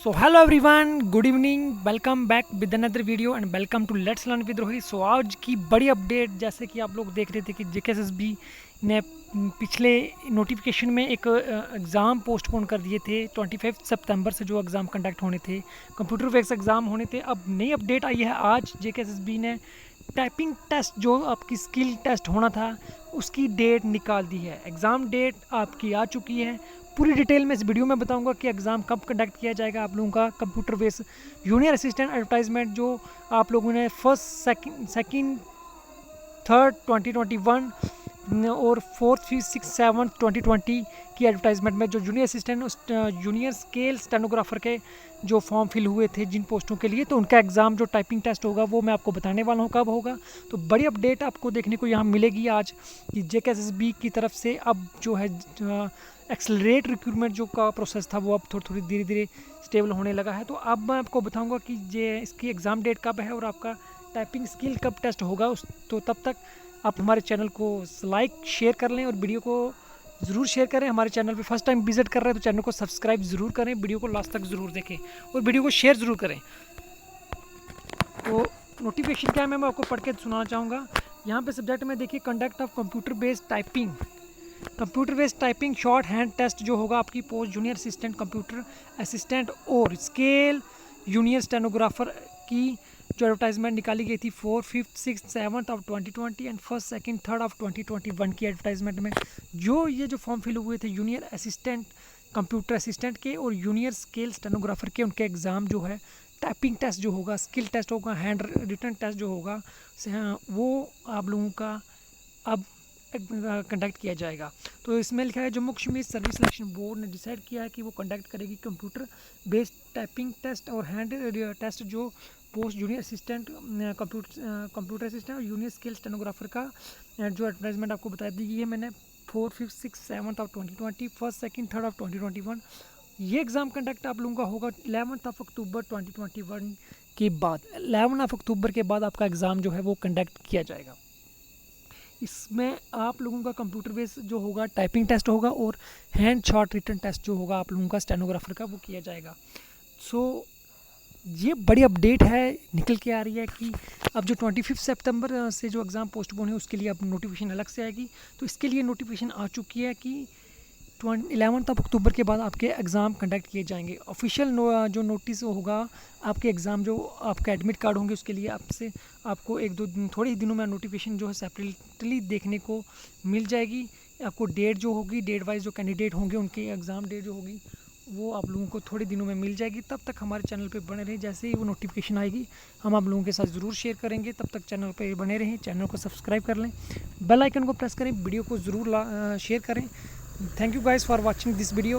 So hello everyone, good evening, welcome back with another video and welcome to let's learn with Rohit. So आज की बड़ी update, जैसे कि आप लोग देख रहे थे कि जेकेएसएसबी ने पिछले नोटिफिकेशन में एक एग्ज़ाम पोस्टपोन कर दिए थे 25 सितंबर से जो एग्ज़ाम कंडक्ट होने थे, कंप्यूटर बेस्ड एग्ज़ाम होने थे। अब नई अपडेट आई है, आज जेकेएसएसबी ने टाइपिंग टेस्ट जो आपकी स्किल टेस्ट होना था उसकी डेट निकाल दी है। एग्ज़ाम डेट आपकी आ चुकी है। पूरी डिटेल में इस वीडियो में बताऊंगा कि एग्ज़ाम कब कंडक्ट किया जाएगा। आप लोगों का computer based junior assistant advertisement जो आप लोगों ने फर्स्ट सेकंड थर्ड 2021 और फोर्थ फिफ्थ सिक्स सेवन्थ 2020 की एडवर्टाइजमेंट में जो junior assistant junior scale stenographer के जो फॉर्म फिल हुए थे जिन पोस्टों के लिए, तो उनका एग्ज़ाम जो टाइपिंग टेस्ट होगा वो मैं आपको बताने वाला हूँ कब होगा। तो बड़ी अपडेट आपको देखने को यहाँ मिलेगी आज कि जेकेएसएसबी की तरफ से अब जो है एक्सेलरेट रिक्रूटमेंट जो का प्रोसेस था वो अब थोड़ी धीरे धीरे स्टेबल होने लगा है। तो अब मैं आपको बताऊँगा कि ये इसकी एग्ज़ाम डेट कब है और आपका टाइपिंग स्किल कब टेस्ट होगा। तो तब तक आप हमारे चैनल को लाइक शेयर कर लें और वीडियो को ज़रूर शेयर करें। हमारे चैनल पे फर्स्ट टाइम विजिट कर रहे हैं तो चैनल को सब्सक्राइब ज़रूर करें, वीडियो को लास्ट तक ज़रूर देखें और वीडियो को शेयर ज़रूर करें। तो नोटिफिकेशन क्या है मैं आपको पढ़ के सुनाना चाहूँगा। यहाँ पे सब्जेक्ट में देखिए, conduct of computer based typing shorthand test जो होगा आपकी post junior assistant computer assistant और स्केल जूनियर स्टेनोग्राफर की जो एडवर्टाइजमेंट निकाली गई थी 4, 5, 6, 7 of 2020 and first second third of 2021 की एडवर्टाइजमेंट में जो फॉर्म फिल हुए थे जूनियर असिस्टेंट कंप्यूटर असिस्टेंट के और जूनियर स्केल स्टेनोग्राफर के, उनके एग्ज़ाम जो है टाइपिंग टेस्ट जो होगा, स्किल टेस्ट होगा, हैंड रिटन टेस्ट जो होगा वो आप लोगों का अब कंडक्ट किया जाएगा। तो इसमें लिखा है Jammu Kashmir service selection board ने डिसाइड किया है कि वो कंडक्ट करेगी कंप्यूटर बेस्ड टाइपिंग टेस्ट और हैंड टेस्ट जो post junior assistant computer assistant और जूनियर स्किल स्टेनोग्राफर का जो एडवर्टाइजमेंट आपको बता दी गई है मैंने 4, 5, 6, 7 of 2020 first second third of 2021। ये एग्ज़ाम कंडक्ट आप लोगों का होगा 11 अक्टूबर 2021 के बाद। 11 अक्टूबर के बाद आपका एग्ज़ाम जो है वो कंडक्ट किया जाएगा। इसमें आप लोगों का कंप्यूटर बेस जो होगा टाइपिंग टेस्ट होगा और हैंड शॉर्ट रिटन टेस्ट जो होगा आप लोगों का स्टेनोग्राफर का वो किया जाएगा। सो ये बड़ी अपडेट है निकल के आ रही है कि अब जो 25 सितंबर से जो एग्ज़ाम पोस्टपोन है उसके लिए अब नोटिफिकेशन अलग से आएगी। तो इसके लिए नोटिफिकेशन आ चुकी है कि 11 अक्टूबर के बाद आपके एग्ज़ाम कंडक्ट किए जाएंगे। ऑफिशियल जो नोटिस होगा आपके एग्ज़ाम जो आपके एडमिट कार्ड होंगे उसके लिए आपको एक दो दिन थोड़े ही दिनों में नोटिफिकेशन जो है सेपरेटली देखने को मिल जाएगी। आपको डेट जो होगी, डेट वाइज जो कैंडिडेट होंगे उनकी एग्ज़ाम डेट जो होगी वो आप लोगों को थोड़े दिनों में मिल जाएगी। तब तक हमारे चैनल पे बने रहें, जैसे ही वो नोटिफिकेशन आएगी हम आप लोगों के साथ ज़रूर शेयर करेंगे। तब तक चैनल पे बने रहें, चैनल को सब्सक्राइब कर लें, बेल आइकन को प्रेस करें, वीडियो को ज़रूर शेयर करें। Thank you guys for watching this video.